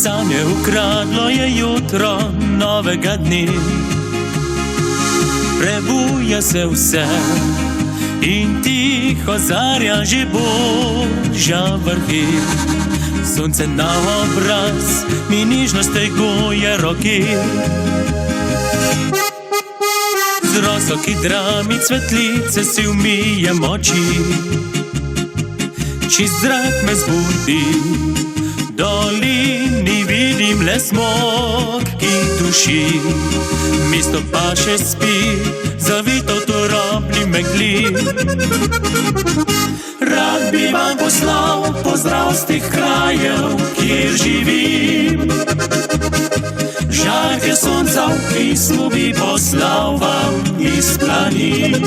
Sanje ukradlo je jutro novega dne. Prebuja se vse in tiho zarja že božja vrhi. Sonce na obraz mi nižno steguje roki. Z roso, ki drami cvetlice, si umijem oči. Čist zrak me zbudi, dolini vidim le smog, ki duši. Mesto pa še spi, zavito v turobni megli. Rad bi vam poslal pozdrav z teh krajev, kjer živim. Žarke sonca v pismu bi poslal vam iz planin.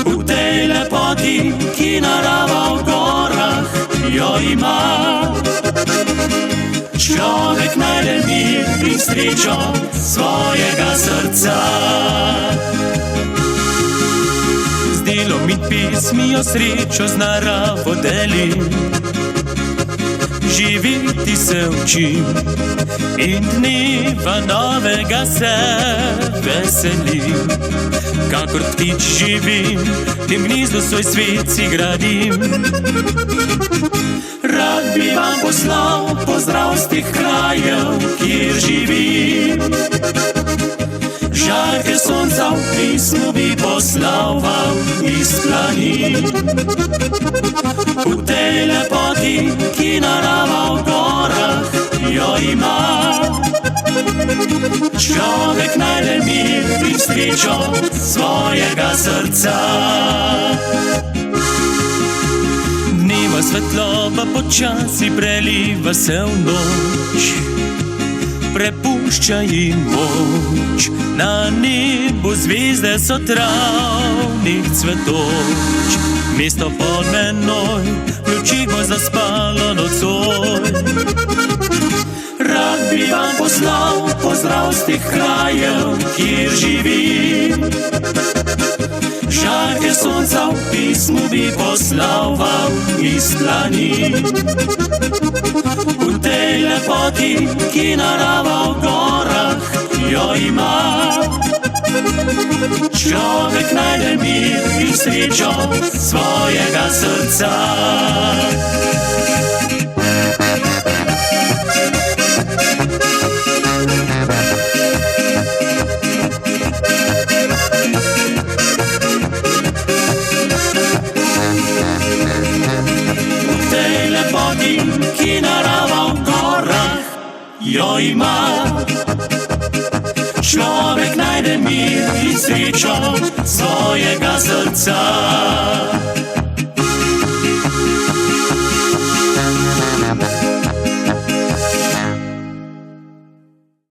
V tej lepoti, ki narava v gorah jo ima, človek najde mir in srečo svojega srca. Z delom in pismijo srečo z naravo delim. Živeti se učim in dneva novega se veselim. Kakor ptič živim, tem gnezdu svoj svet si gradim. Rad bi vam poslal pozdrav z teh krajev, kjer živim. Žarke sonca v pismu bi poslal vam iz planin. V tej lepoti, ki narava v gorah jo ima, človek najde mir in srečo svojega srca. Dneva svetloba počasi preliva se v noč, prepušča jim moč. Na nebu zvezde so travnih cvetoč. Mesto pod menoj, luči bo zaspalo nocoj. Rad bi vam poslal pozdrav z teh krajev, kjer živim. Žarke sonca v pismu bi poslal vam iz planin. V tej lepoti, ki narava v gorah jo ima, človek najde mir in srečo svojega srca. V tej lepoti, ki narava v gorah jo ima, človek najde mir in srečo svojega srca.